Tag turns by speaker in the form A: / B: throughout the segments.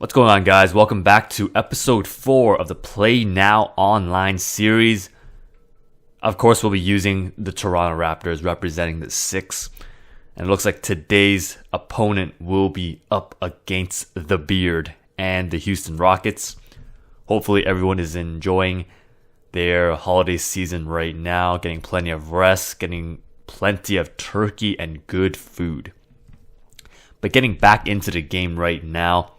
A: What's going on, guys? Welcome back to episode 4 of the Play Now Online series. Of course, we'll be using the Toronto Raptors representing the 6. And it looks like today's opponent will be up against the Beard and the Houston Rockets. Hopefully everyone is enjoying their holiday season right now, getting plenty of rest, getting plenty of turkey and good food. But getting back into the game right now,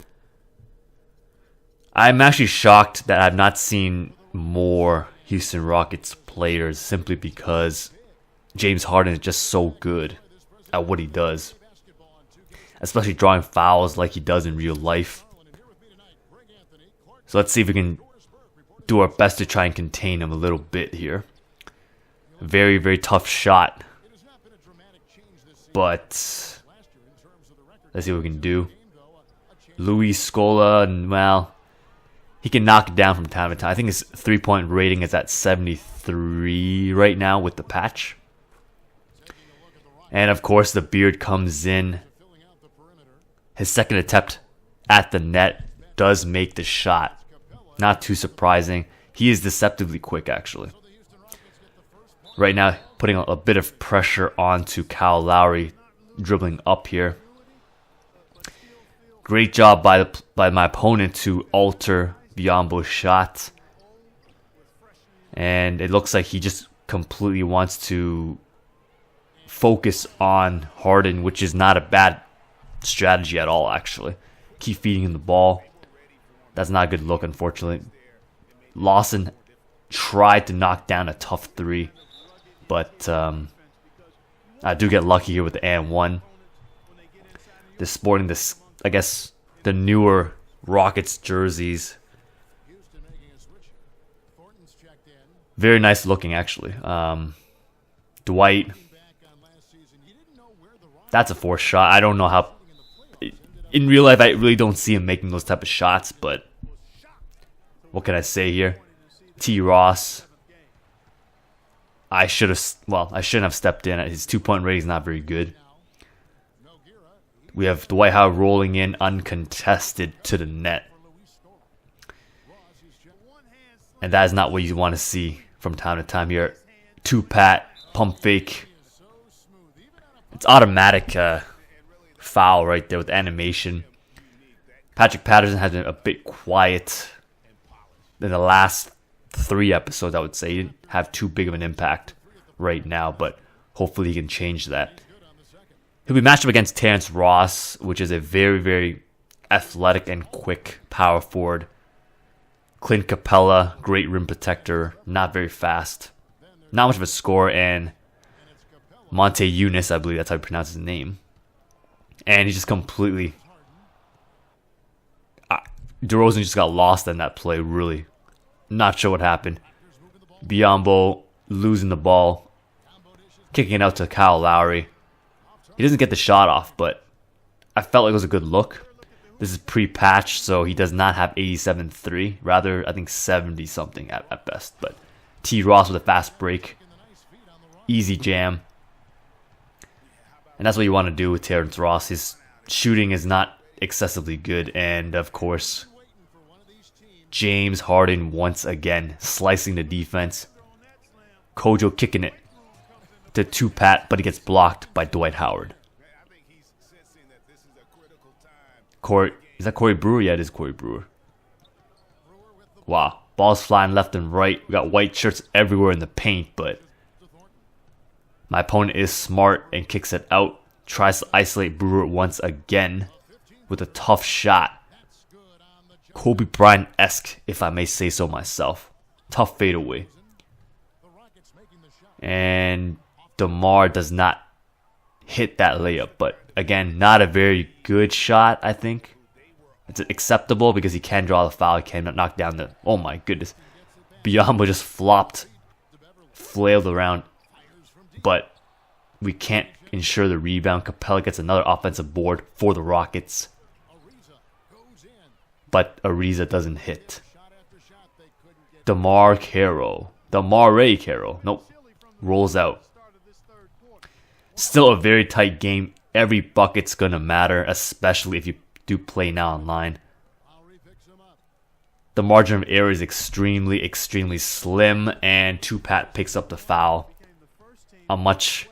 A: I'm actually shocked that I've not seen more Houston Rockets players simply because James Harden is just so good at what he does, especially drawing fouls like he does in real life. So let's see if we can do our best to try and contain him a little bit here. Very, very tough shot, but let's see what we can do. Luis Scola, well, he can knock it down from time to time. I think his 3-point rating is at 73 right now with the patch. And of course, the Beard comes in. His second attempt at the net does make the shot. Not too surprising. He is deceptively quick, actually. Right now, putting a bit of pressure onto Kyle Lowry, dribbling up here. Great job by my opponent to alter Biyombo's shot. And it looks like he just completely wants to focus on Harden, which is not a bad strategy at all, actually. Keep feeding him the ball. That's not a good look, unfortunately. Lawson tried to knock down a tough 3, but I do get lucky here with the and 1. They're sporting this, I guess, the newer Rockets jerseys. Very nice looking, actually. Dwight. That's a forced shot. I don't know how. In real life, I really don't see him making those type of shots, but what can I say here? T. Ross. I shouldn't have stepped in. His 2-point rating is not very good. We have Dwight Howard rolling in uncontested to the net. And that is not what you want to see from time to time here. 2-pat, pump fake. It's automatic foul right there with animation. Patrick Patterson has been a bit quiet in the last 3 episodes, I would say. He didn't have too big of an impact right now, but hopefully he can change that. He'll be matched up against Terrence Ross, which is a very, very athletic and quick power forward. Clint Capella, great rim protector, not very fast. Not much of a scorer, and Monte Eunice, I believe that's how you pronounce his name. And he just completely... DeRozan just got lost in that play, really. Not sure what happened. Biyombo losing the ball. Kicking it out to Kyle Lowry. He doesn't get the shot off, but I felt like it was a good look. This is pre-patch, so he does not have 87-3. Rather, I think 70-something at best. But T. Ross with a fast break. Easy jam. And that's what you want to do with Terrence Ross. His shooting is not excessively good. And, of course, James Harden once again slicing the defense. Kojo kicking it to 2-pat, but he gets blocked by Dwight Howard. Is that Corey Brewer? Yeah, it is Corey Brewer. Wow. Balls flying left and right. We got white shirts everywhere in the paint, but my opponent is smart and kicks it out. Tries to isolate Brewer once again with a tough shot. Kobe Bryant-esque, if I may say so myself. Tough fadeaway. And DeMar does not hit that layup, but again, not a very good shot, I think. It's acceptable because he can draw the foul. He can knock down the... Oh my goodness. Biyombo just flopped. Flailed around. But we can't ensure the rebound. Capella gets another offensive board for the Rockets. But Ariza doesn't hit. DeMar Carroll. Nope. Rolls out. Still a very tight game. Every bucket's going to matter, especially if you do play now online. The margin of error is extremely, extremely slim, and Tupat picks up the foul. A much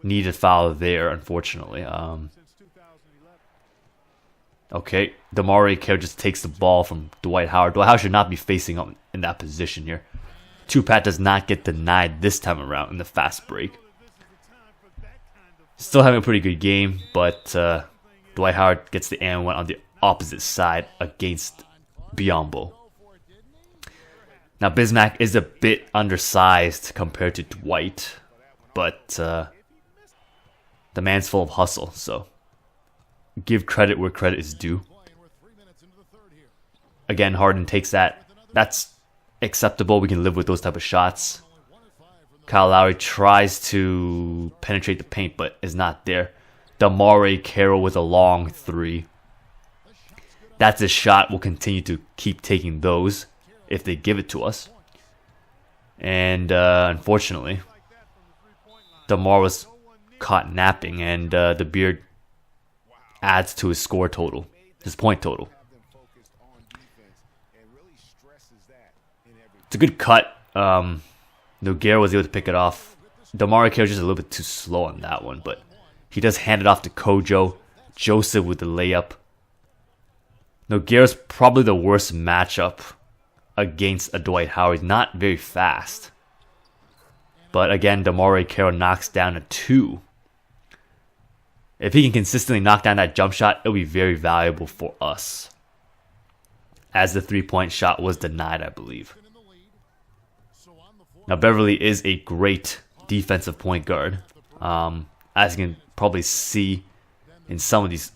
A: needed foul there, unfortunately. Okay, DeMario Carroll just takes the ball from Dwight Howard. Dwight Howard should not be facing up in that position here. Tupat does not get denied this time around in the fast break. Still having a pretty good game, but Dwight Howard gets the and one on the opposite side against Biombo. Now Bismack is a bit undersized compared to Dwight, but the man's full of hustle, so give credit where credit is due. Again, Harden takes that. That's acceptable. We can live with those type of shots. Kyle Lowry tries to penetrate the paint, but is not there. DeMario Carroll with a long three. That's a shot. We'll continue to keep taking those if they give it to us. And unfortunately, DeMar was caught napping, and the beard adds to his score total, his point total. It's a good cut. Nogueira was able to pick it off. DeMario Carroll just a little bit too slow on that one, but he does hand it off to Kojo. Joseph with the layup. Nogueira's probably the worst matchup against a Dwight Howard. Not very fast. But again, DeMario Carroll knocks down a 2. If he can consistently knock down that jump shot, it'll be very valuable for us. As the 3-point shot was denied, I believe. Now, Beverly is a great defensive point guard. As you can probably see in some of these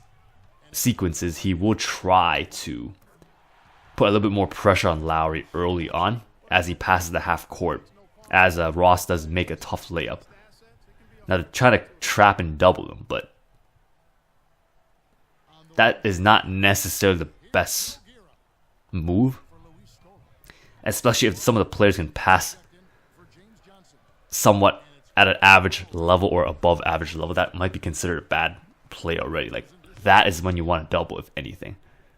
A: sequences, he will try to put a little bit more pressure on Lowry early on as he passes the half court, as Ross does make a tough layup. Now, to try to trap and double him, but that is not necessarily the best move, especially if some of the players can pass somewhat at an average level or above average level. That might be considered a bad play already. Like, that is when you want to double, if anything.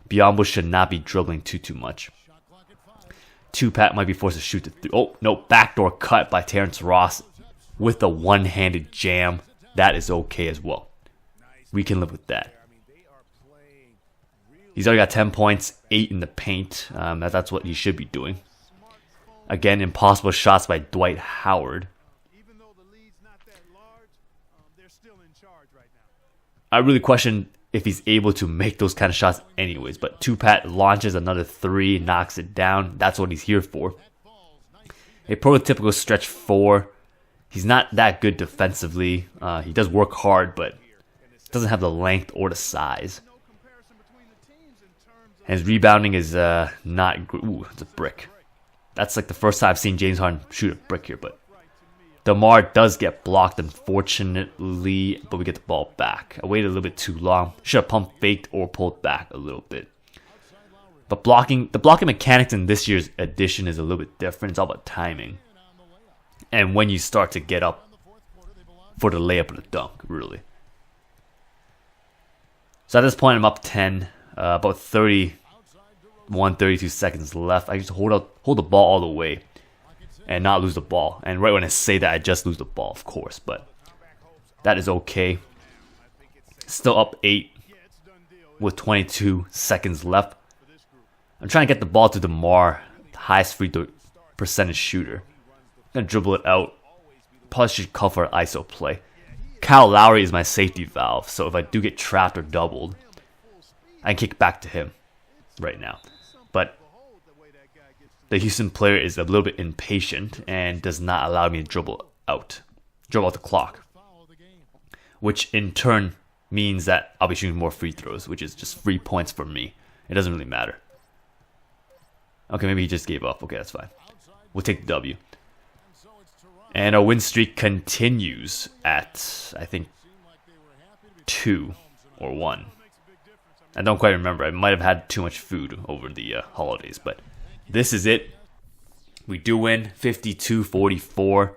A: Biombo should not be dribbling too much. Tupat might be forced to shoot the 3. Oh, no, backdoor cut by Terrence Ross with a one-handed jam. That is okay as well. We can live with that. He's already got 10 points, 8 in the paint. That's what he should be doing. Again, impossible shots by Dwight Howard. I really question if he's able to make those kind of shots anyways. But Tupat launches another 3, knocks it down. That's what he's here for. A prototypical stretch 4. He's not that good defensively. He does work hard, but doesn't have the length or the size. And his rebounding is not good. Ooh, it's a brick. That's like the first time I've seen James Harden shoot a brick here, but DeMar does get blocked, unfortunately, but we get the ball back. I waited a little bit too long. Should have pump faked or pulled back a little bit. But the blocking mechanics in this year's edition is a little bit different. It's all about timing. And when you start to get up for the layup and the dunk, really. So at this point, I'm up 10. About 32 seconds left. I just hold the ball all the way and not lose the ball. And right when I say that, I just lose the ball, of course. But that is okay. Still up 8 with 22 seconds left. I'm trying to get the ball to DeMar, the highest free throw percentage shooter. I'm going to dribble it out. Probably should cover ISO play. Kyle Lowry is my safety valve. So if I do get trapped or doubled, I can kick back to him right now. But the Houston player is a little bit impatient and does not allow me to dribble out the clock. Which in turn means that I'll be shooting more free throws, which is just free points for me. It doesn't really matter. Okay, maybe he just gave up. Okay, that's fine. We'll take the W. And our win streak continues at, I think, 2 or 1. I don't quite remember. I might have had too much food over the holidays, but this is it. We do win 52-44.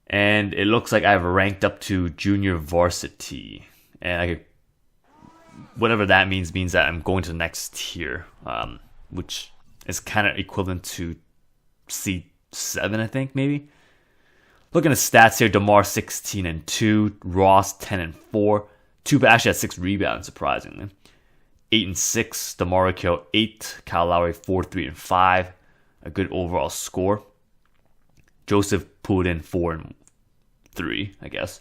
A: And it looks like I've ranked up to junior varsity. And whatever that means that I'm going to the next tier. which is kind of equivalent to C7, I think, maybe. Looking at stats here, DeMar 16-2, Ross 10-4. Tupa actually had 6 rebounds, surprisingly. 8-6, DeMarco 8, Kyle Lowry 4-3-5. A good overall score. Joseph pulled in 4-3, I guess.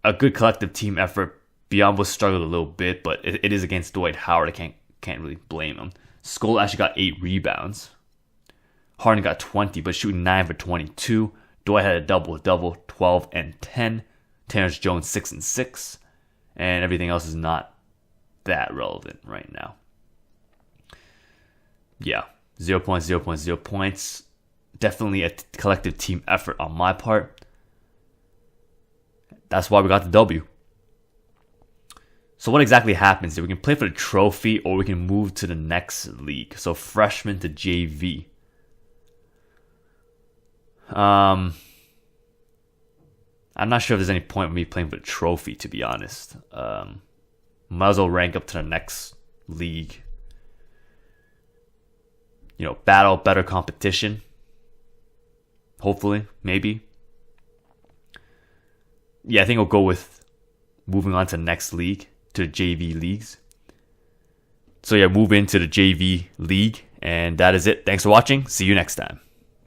A: A good collective team effort. Biombo struggled a little bit, but it is against Dwight Howard. I can't really blame him. Skoll actually got 8 rebounds. Harden got 20, but shooting 9 for 22. Dwight had a double-double, 12 and 10. Terrence Jones 6 and 6. And everything else is not that relevant right now. Yeah, 0 points, 0 points, 0 points. Definitely a collective team effort on my part. That's why we got the W. So what exactly happens here? We can play for the trophy or we can move to the next league. So freshman to JV. I'm not sure if there's any point with me playing for the trophy, to be honest. Might as well rank up to the next league. You know, battle better competition. Hopefully, maybe. Yeah, I think we'll go with moving on to the next league, to the JV leagues. So yeah, move into the JV league. And that is it. Thanks for watching. See you next time.